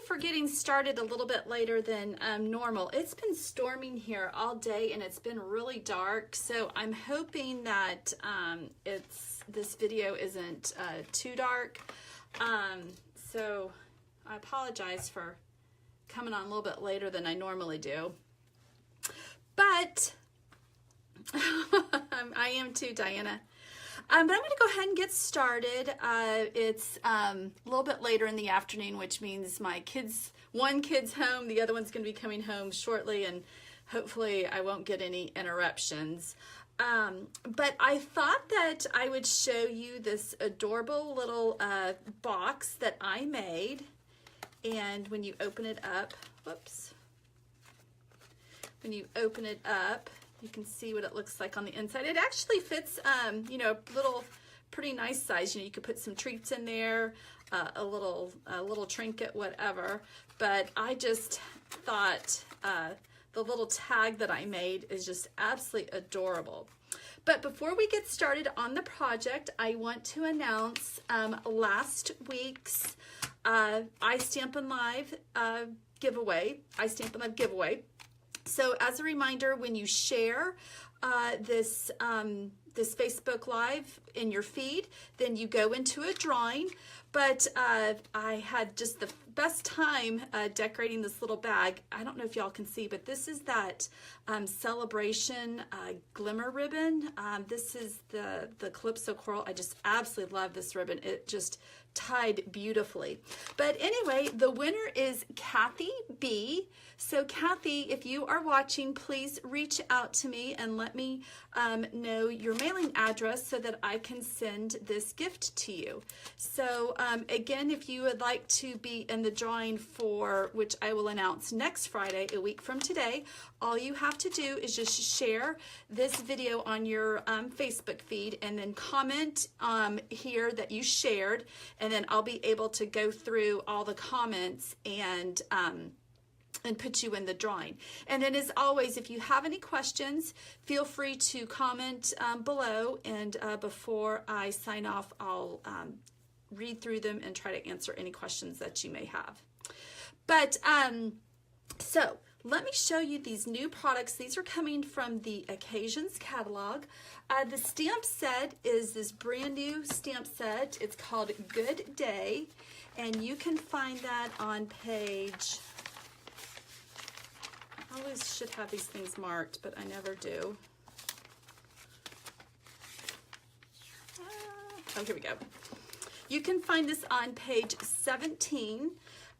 for getting started a little bit later than normal. It's been storming here all day and it's been really dark, so I'm hoping that this video isn't too dark. So I apologize for coming on a little bit later than I normally do. But I am too, Diana. But I'm going to go ahead and get started. It's a little bit later in the afternoon, which means my kids, one kid's home, the other one's going to be coming home shortly, and hopefully I won't get any interruptions. But I thought that I would show you this adorable little box that I made. And when you open it up, whoops, when you open it up, you can see what it looks like on the inside. It actually fits, you know, little, pretty nice size. You know, you could put some treats in there, a little trinket, whatever. But I just thought the little tag that I made is just absolutely adorable. But before we get started on the project, I want to announce last week's iStampin Live giveaway, iStampin Live giveaway. So as a reminder, when you share this Facebook Live in your feed, then you go into a drawing. But I had just the best time decorating this little bag. I don't know if y'all can see, but this is that Sale-a-bration Glimmer ribbon. This is the Calypso Coral. I just absolutely love this ribbon. It just tied beautifully. But anyway, the winner is Kathy B. So Kathy, if you are watching, please reach out to me and let me know your mailing address so that I can send this gift to you. So again, if you would like to be in the drawing for, which I will announce next Friday, a week from today, all you have to do is just share this video on your Facebook feed and then comment here that you shared, and then I'll be able to go through all the comments and put you in the drawing. And then as always, if you have any questions, feel free to comment below, and before I sign off, I'll read through them and try to answer any questions that you may have. But so let me show you these new products. These are coming from the Occasions catalog. The stamp set is this brand new stamp set. It's called Good Day, and you can find that on page, I always should have these things marked, but I never do. Oh, here we go. You can find this on page 17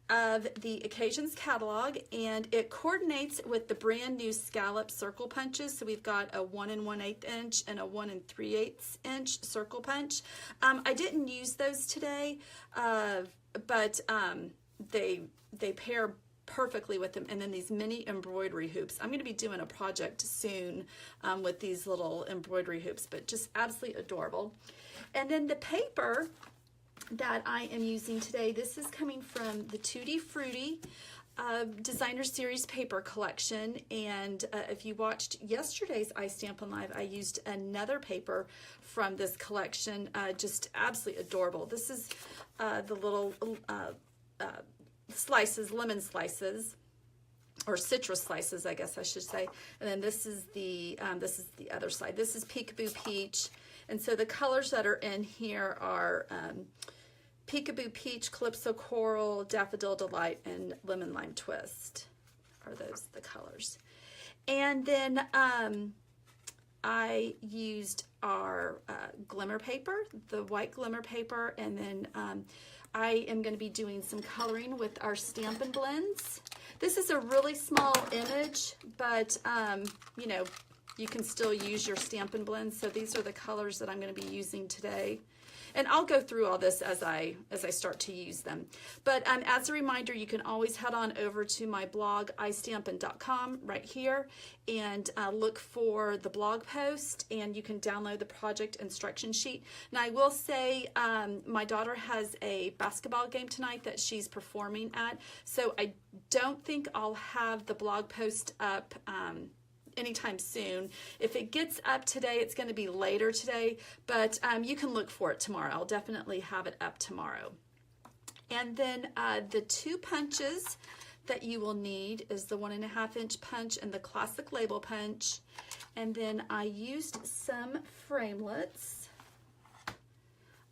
of the Occasions catalog, and it coordinates with the brand new scallop circle punches. So we've got a 1 1/8 inch and a 1 3/8 inch circle punch. I didn't use those today, but they pair perfectly with them. And then these mini embroidery hoops. I'm going to be doing a project soon with these little embroidery hoops, but just absolutely adorable. And then the paper that I am using today, this is coming from the Tutti Frutti Designer Series paper collection. And if you watched yesterday's iStampin Live, I used another paper from this collection, just absolutely adorable. This is the little slices, lemon slices, or citrus slices, I guess I should say. And then this is the other side. This is Peekaboo Peach. And so the colors that are in here are Peekaboo Peach, Calypso Coral, Daffodil Delight, and Lemon Lime Twist are those the colors. And then I used our glimmer paper, the white glimmer paper, and then I am going to be doing some coloring with our Stampin' Blends. This is a really small image, but you know, you can still use your Stampin' Blends. So these are the colors that I'm going to be using today. And I'll go through all this as I start to use them. But as a reminder, you can always head on over to my blog, iStampin.com, right here, and look for the blog post, and you can download the project instruction sheet. Now, I will say my daughter has a basketball game tonight that she's performing at, so I don't think I'll have the blog post up anytime soon. If it gets up today, it's going to be later today, but you can look for it tomorrow. I'll definitely have it up tomorrow. And then the 2 punches that you will need is the 1.5 inch punch and the classic label punch. And then I used some framelets.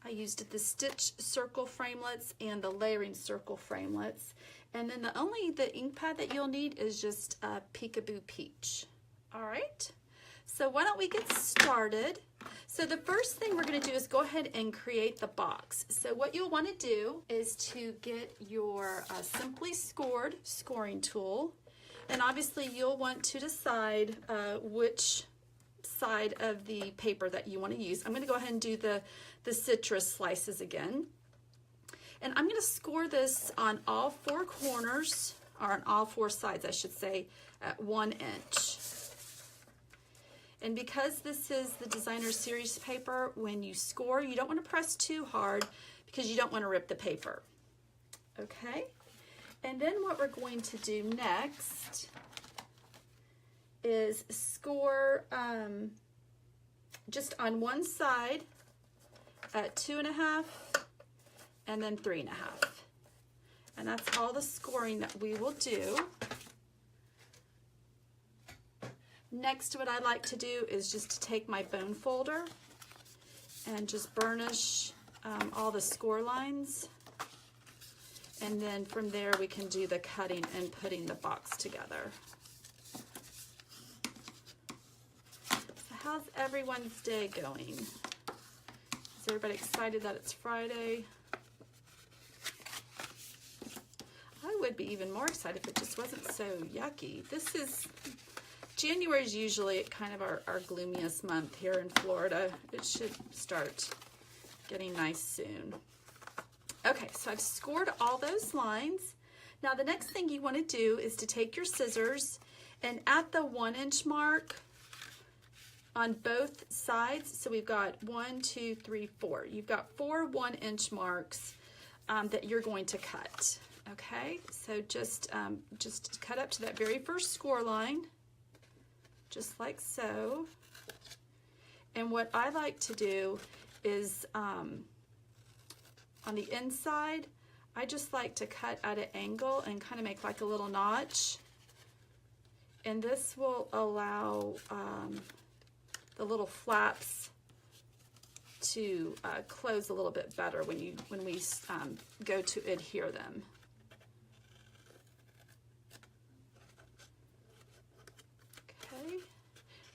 I used the stitch circle framelets and the layering circle framelets. And then the ink pad that you'll need is just a Peekaboo Peach. All right, so why don't we get started? So the first thing we're going to do is go ahead and create the box. So what you'll want to do is to get your Simply Scored scoring tool. And obviously you'll want to decide which side of the paper that you want to use. I'm going to go ahead and do the citrus slices again. And I'm going to score this on all 4 corners, or on all 4 sides, I should say, at 1 inch. And because this is the Designer Series paper, when you score, you don't want to press too hard because you don't want to rip the paper. Okay? And then what we're going to do next is score just on one side at 2.5 and then 3.5. And that's all the scoring that we will do. Next, what I like to do is just to take my bone folder and just burnish all the score lines. And then from there we can do the cutting and putting the box together. So how's everyone's day going? Is everybody excited that it's Friday? I would be even more excited if it just wasn't so yucky. January is usually kind of our gloomiest month here in Florida. It should start getting nice soon. Okay, so I've scored all those lines. Now the next thing you want to do is to take your scissors and at the 1 inch mark on both sides, so we've got 1, 2, 3, 4. You've got 4 1 inch marks that you're going to cut. Okay, so just cut up to that very first score line, just like so. And what I like to do is on the inside, I just like to cut at an angle and kind of make like a little notch. And this will allow the little flaps to close a little bit better when we go to adhere them.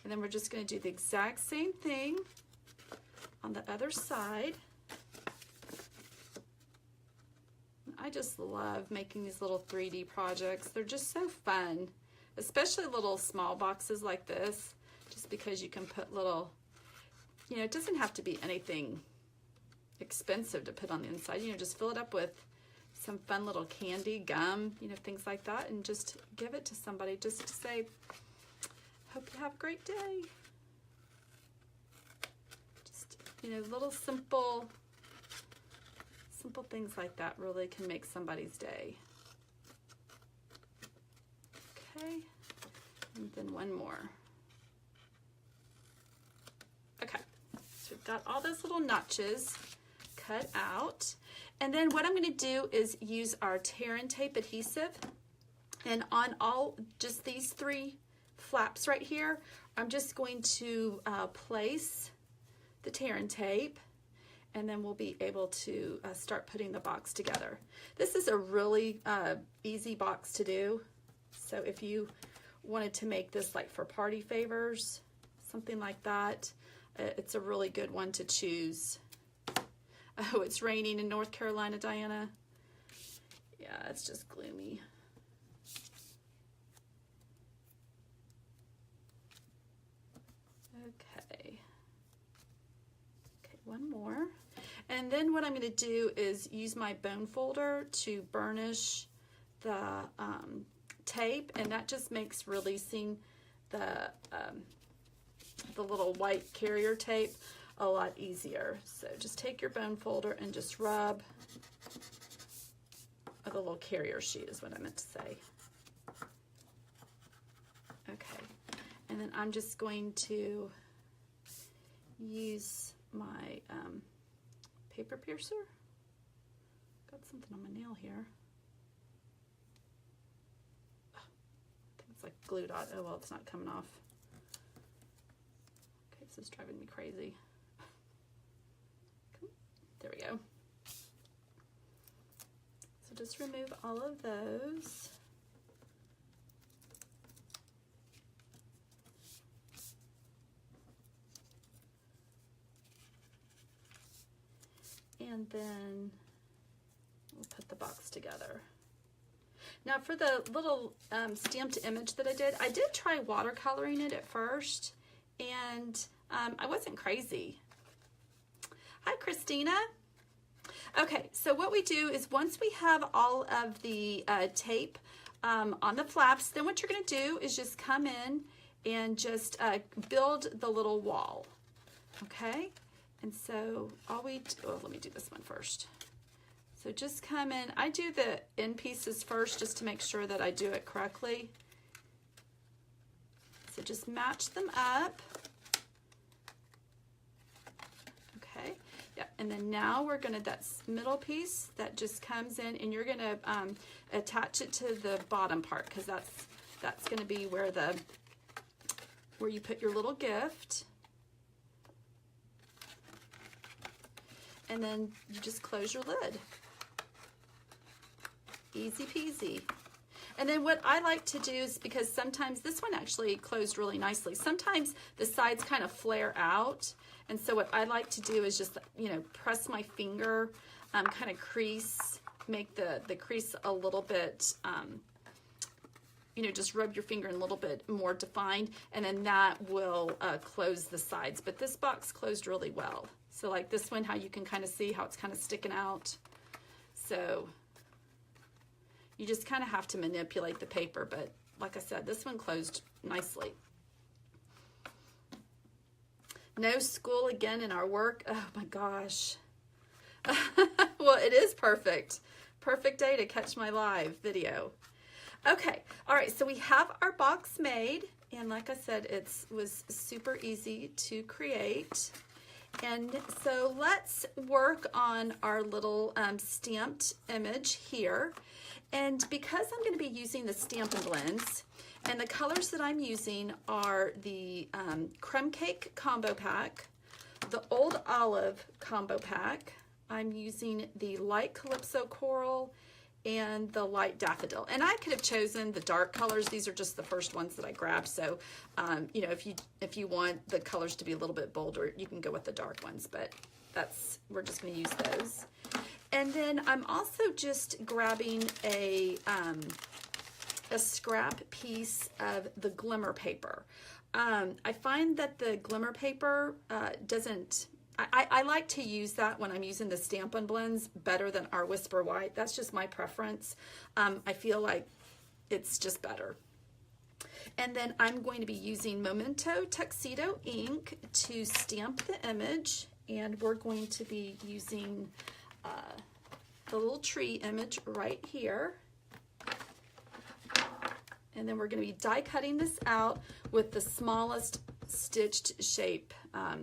And then we're just going to do the exact same thing on the other side. I just love making these little 3D projects. They're just so fun, especially little small boxes like this, just because you can put little, it doesn't have to be anything expensive to put on the inside. Just fill it up with some fun little candy, gum, things like that, and just give it to somebody just to say, hope you have a great day. Just, little simple things like that really can make somebody's day. Okay, and then one more. Okay, so we've got all those little notches cut out. And then what I'm going to do is use our tear and tape adhesive. And on just these 3 flaps right here, I'm just going to place the tear and tape, and then we'll be able to start putting the box together. This is a really easy box to do. So if you wanted to make this like for party favors, something like that, it's a really good one to choose. Oh, it's raining in North Carolina, Diana. Yeah, it's just gloomy. Okay, one more. And then what I'm going to do is use my bone folder to burnish the tape, and that just makes releasing the little white carrier tape a lot easier. So just take your bone folder and just rub, the little carrier sheet is what I meant to say. Okay, and then I'm just going to use my paper piercer. Got got something on my nail here. Oh, I think it's like glued on. Oh, well, it's not coming off. Okay, this is driving me crazy. There we go. So just remove all of those. And then we'll put the box together. Now for the little stamped image that I did try watercoloring it at first, and I wasn't crazy. Hi, Christina. Okay, so what we do is once we have all of the tape on the flaps, then what you're going to do is just come in and just build the little wall, okay? And so all we do, oh, let me do this one first. So just come in. I do the end pieces first just to make sure that I do it correctly. So just match them up. Okay, yeah, and then now we're gonna, that middle piece that just comes in, and you're gonna attach it to the bottom part, because that's gonna be where you put your little gift. And then you just close your lid. Easy peasy. And then what I like to do is, because sometimes this one actually closed really nicely, sometimes the sides kind of flare out, and so what I like to do is just, you know, press my finger, kind of crease, make the crease a little bit, you know, just rub your finger in a little bit more defined, and then that will close the sides. But this box closed really well. So like this one, how you can kind of see how it's kind of sticking out. So you just kind of have to manipulate the paper, but like I said, this one closed nicely. No school again in our work. Oh my gosh. Well, it is perfect. Perfect day to catch my live video. Okay, all right, so we have our box made, and like I said, it was super easy to create. And so let's work on our little stamped image here. And because I'm going to be using the Stampin' Blends, and the colors that I'm using are the Crumb Cake Combo Pack, the Old Olive Combo Pack, I'm using the Light Calypso Coral, and the Light Daffodil. And I could have chosen the dark colors. These are just the first ones that I grabbed. So, you know, if you want the colors to be a little bit bolder, you can go with the dark ones, but we're just gonna use those. And then I'm also just grabbing a scrap piece of the Glimmer paper. I find that the Glimmer paper I like to use that when I'm using the Stampin' Blends better than our Whisper White. That's just my preference. I feel like it's just better. And then I'm going to be using Memento Tuxedo ink to stamp the image, and we're going to be using the little tree image right here. And then we're going to be die cutting this out with the smallest stitched shape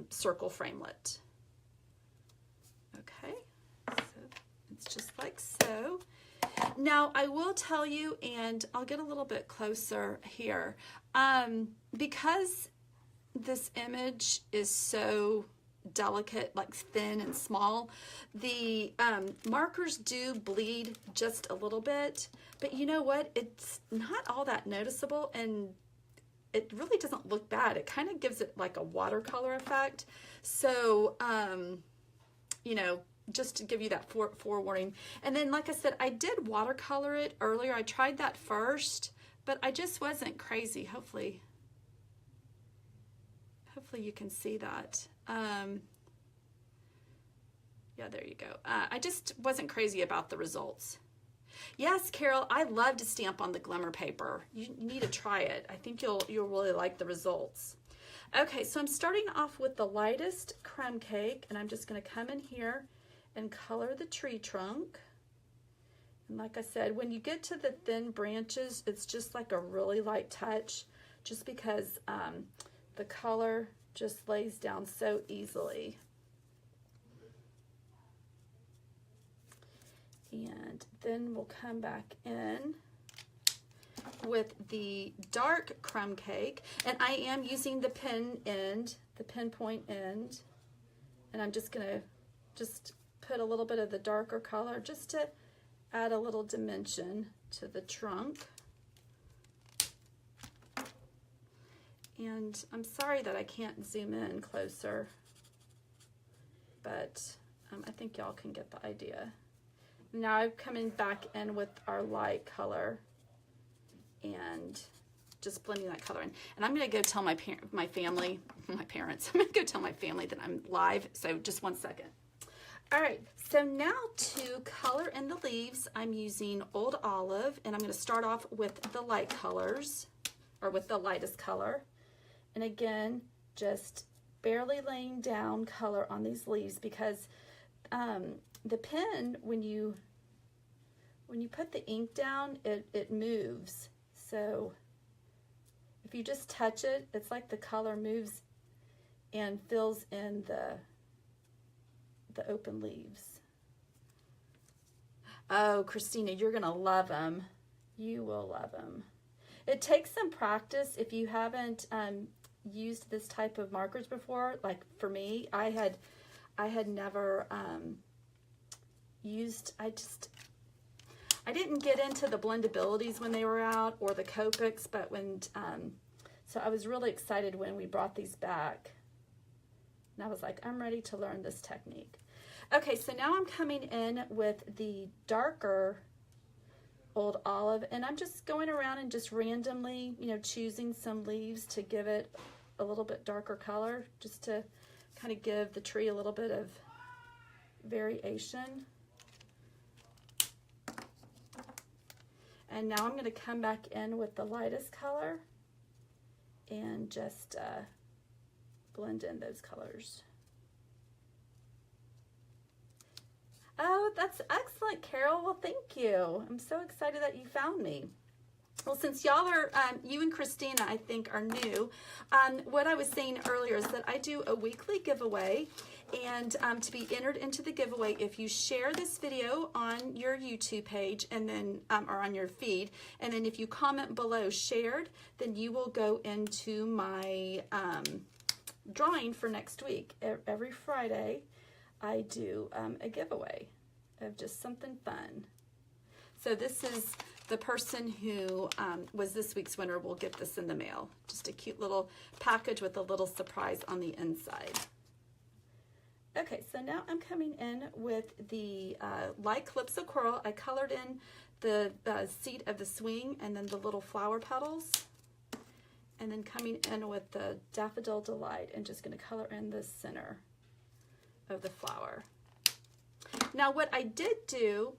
circle framelit. Okay, so it's just like so. Now I will tell you, and I'll get a little bit closer here, because this image is so delicate, like thin and small, the markers do bleed just a little bit, but you know what, it's not all that noticeable, and it really doesn't look bad. It kind of gives it like a watercolor effect. So, you know, just to give you that forewarning. And then, like I said, I did watercolor it earlier. I tried that first, but I just wasn't crazy. Hopefully you can see that. Yeah, there you go. I just wasn't crazy about the results. Yes, Carol, I love to stamp on the Glimmer paper. You need to try it. I think you'll really like the results. Okay, so I'm starting off with the lightest crumb cake, and I'm just going to come in here and color the tree trunk. And like I said, when you get to the thin branches, it's just like a really light touch, just because the color just lays down so easily. And then we'll come back in with the dark crumb cake, and I am using the pinpoint end, and I'm just gonna put a little bit of the darker color just to add a little dimension to the trunk. And I'm sorry that I can't zoom in closer, but I think y'all can get the idea. Now I'm coming back in with our light color and just blending that color in. And I'm gonna go tell my parents, I'm gonna go tell my family that I'm live, so just one second. All right, so now to color in the leaves, I'm using Old Olive, and I'm gonna start off with the light colors, or with the lightest color. And again, just barely laying down color on these leaves, because the pen, when you put the ink down, it moves. So if you just touch it, it's like the color moves and fills in the open leaves. Oh, Christina, you're gonna love them. You will love them. It takes some practice. If you haven't used this type of markers before, like for me, I had never used, I didn't get into the blendabilities when they were out, or the Copics, but when, so I was really excited when we brought these back. And I was like, I'm ready to learn this technique. Okay, so now I'm coming in with the darker Old Olive, and I'm just going around and just randomly, choosing some leaves to give it a little bit darker color, just to kind of give the tree a little bit of variation. And now I'm going to come back in with the lightest color and just blend in those colors. Oh, that's excellent, Carol. Well, thank you. I'm so excited that you found me. Well, since y'all are, you and Christina, I think, are new, what I was saying earlier is that I do a weekly giveaway, and to be entered into the giveaway, if you share this video on your YouTube page, and then, or on your feed, and then if you comment below shared, then you will go into my drawing for next week. Every Friday, I do a giveaway of just something fun. So this is the person who was this week's winner will get this in the mail. Just a cute little package with a little surprise on the inside. Okay, so now I'm coming in with the light Calypso Coral. I colored in the seat of the swing and then the little flower petals. And then coming in with the Daffodil Delight and just going to color in the center of the flower. Now what I did do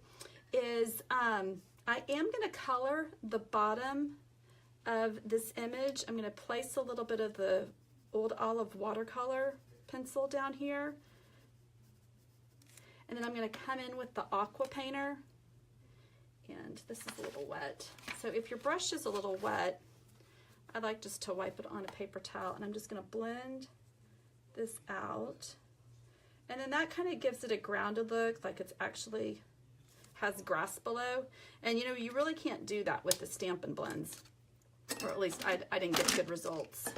is I am going to color the bottom of this image. I'm going to place a little bit of the Old Olive watercolor pencil down here. And then I'm going to come in with the aqua painter. And this is a little wet. So if your brush is a little wet, I like just to wipe it on a paper towel, and I'm just going to blend this out. And then that kind of gives it a grounded look, like it's actually has grass below. And you really can't do that with the Stampin' blends, or at least I didn't get good results.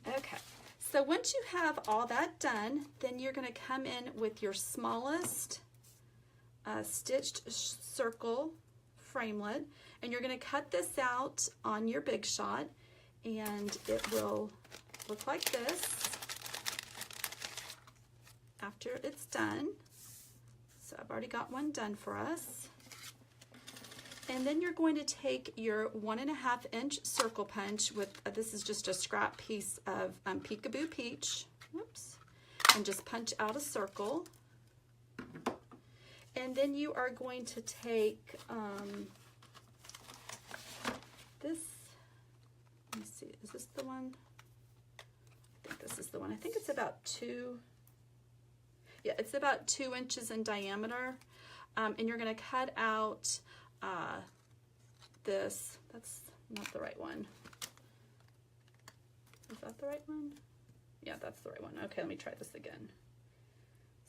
Okay, so once you have all that done, then you're going to come in with your smallest stitched circle framelit, and you're going to cut this out on your Big Shot, and it will look like this after it's done. So I've already got one done for us. And then you're going to take your 1.5 inch circle punch with, this is just a scrap piece of Peekaboo Peach, whoops, and just punch out a circle. And then you are going to take this, let me see, is this the one? I think this is the one. I think it's about it's about 2 inches in diameter. And you're going to cut out this. That's not the right one. Is that the right one? Yeah, that's the right one. Okay, let me try this again.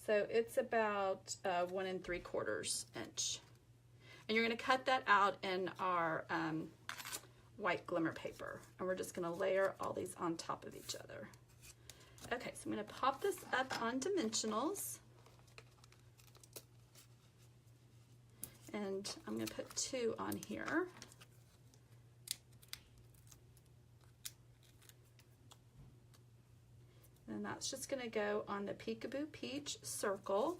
So it's about 1 3/4 inch. And you're going to cut that out in our white glimmer paper. And we're just going to layer all these on top of each other. Okay, so I'm going to pop this up on Dimensionals. And I'm going to put 2 on here. And that's just going to go on the Peekaboo Peach circle.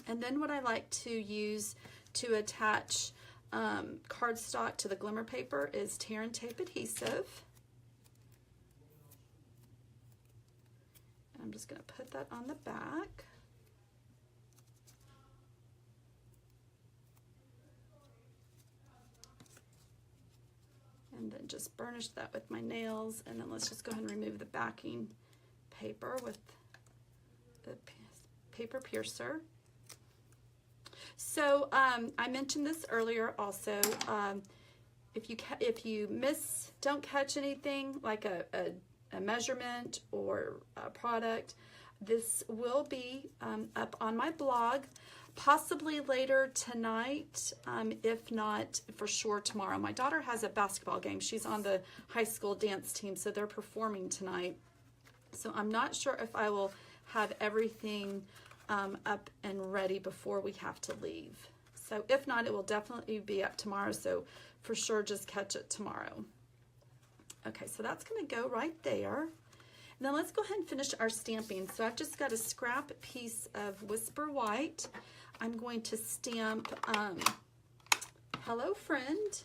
And then what I like to use to attach cardstock to the glimmer paper is tear and tape adhesive. And I'm just going to put that on the back. And then just burnish that with my nails, and then let's just go ahead and remove the backing paper with the paper piercer. So I mentioned this earlier also. If you don't catch anything like a measurement or a product, this will be up on my blog. Possibly later tonight, if not for sure tomorrow. My daughter has a basketball game. She's on the high school dance team, so they're performing tonight. So I'm not sure if I will have everything up and ready before we have to leave. So if not, it will definitely be up tomorrow, so for sure just catch it tomorrow. Okay, so that's going to go right there. And then let's go ahead and finish our stamping. So I've just got a scrap piece of Whisper White. I'm going to stamp Hello Friend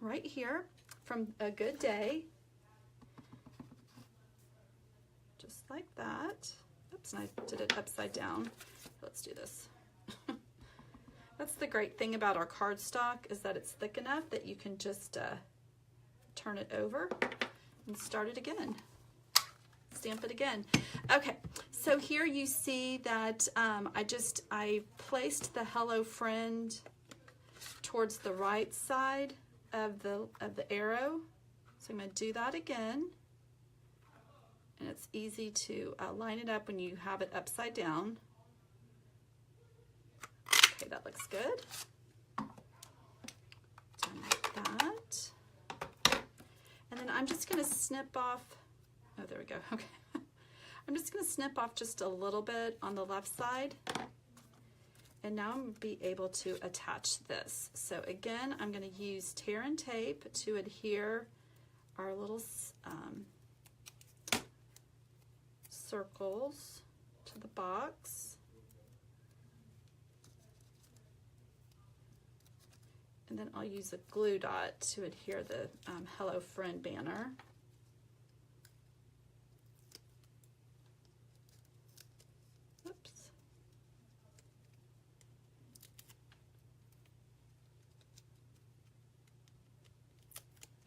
right here from A Good Day. Just like that. Oops, and I did it upside down. Let's do this. That's the great thing about our cardstock, is that it's thick enough that you can just turn it over and start it again. Stamp it again. Okay, so here you see that I placed the Hello Friend towards the right side of the arrow. So I'm going to do that again. And it's easy to line it up when you have it upside down. Okay, that looks good. Done like that. And then I'm just going to snip off. Oh, there we go. Okay. I'm just going to snip off just a little bit on the left side. And now I'm going to be able to attach this. So again, I'm going to use tear and tape to adhere our little circles to the box. And then I'll use a glue dot to adhere the Hello Friend banner. Oops.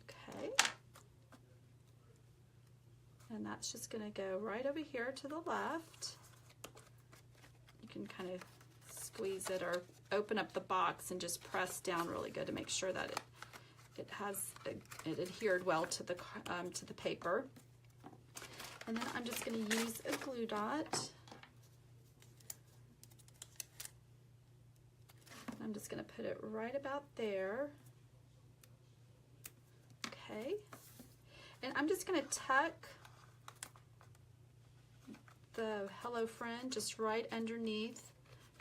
Okay. And that's just going to go right over here to the left. You can kind of squeeze it or open up the box and just press down really good to make sure that it adhered well to the paper. And then I'm just going to use a glue dot. I'm just going to put it right about there. Okay. And I'm just going to tuck the Hello Friend just right underneath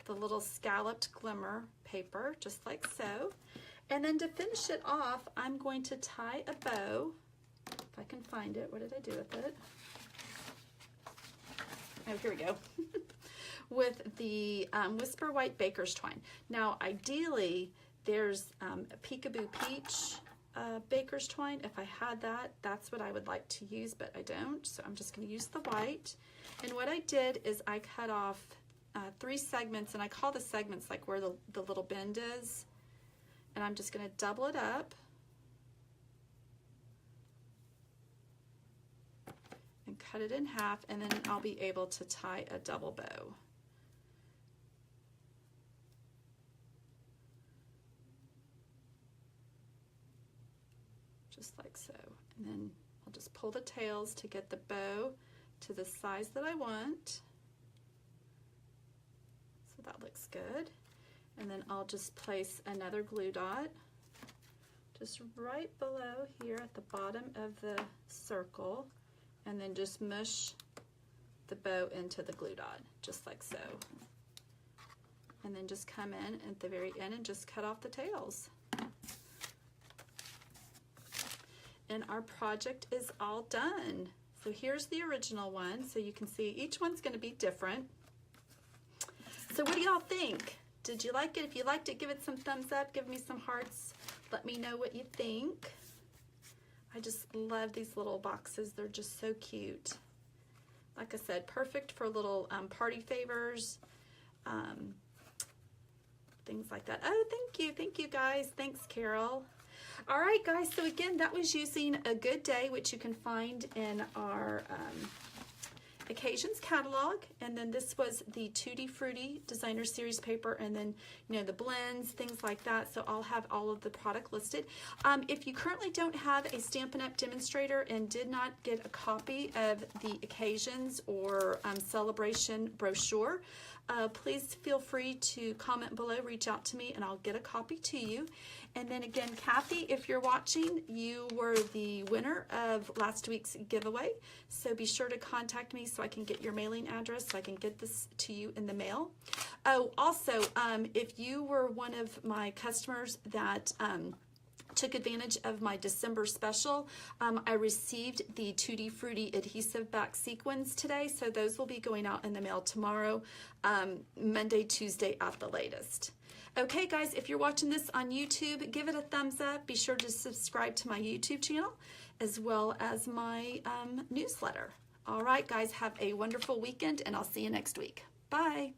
the little scalloped glimmer paper, just like so. And then to finish it off, I'm going to tie a bow. If I can find it. What did I do with it? Oh, here we go. With the Whisper White Baker's Twine. Now, ideally, there's a Peekaboo Peach Baker's Twine. If I had that, that's what I would like to use, but I don't. So I'm just going to use the white. And what I did is I cut off 3 segments, and I call the segments like where the little bend is. And I'm just going to double it up. And cut it in half, and then I'll be able to tie a double bow. Just like so. And then I'll just pull the tails to get the bow to the size that I want. That looks good. And then I'll just place another glue dot just right below here at the bottom of the circle, and then just mush the bow into the glue dot, just like so. And then just come in at the very end and just cut off the tails. And our project is all done. So here's the original one, so you can see each one's going to be different. So what do y'all think? Did you like it? If you liked it, give it some thumbs up, give me some hearts. Let me know what you think. I just love these little boxes. They're just so cute. Like I said, perfect for little party favors, things like that. Oh, thank you guys. Thanks, Carol. All right, guys, so again, that was using A Good Day, which you can find in our Occasions catalog, and then this was the Tutti Frutti Designer Series paper, and then, you know, the blends, things like that. So I'll have all of the product listed. If you currently don't have a Stampin' Up! Demonstrator and did not get a copy of the Occasions or Celebration brochure, please feel free to comment below, reach out to me, and I'll get a copy to you. And then again, Kathy, if you're watching, you were the winner of last week's giveaway. So be sure to contact me so I can get your mailing address so I can get this to you in the mail. Oh, also, if you were one of my customers that took advantage of my December special, I received the Tutti Frutti adhesive back sequins today, so those will be going out in the mail tomorrow, Monday, Tuesday at the latest. Okay, guys, if you're watching this on YouTube, give it a thumbs up. Be sure to subscribe to my YouTube channel as well as my newsletter. All right, guys, have a wonderful weekend, and I'll see you next week. Bye.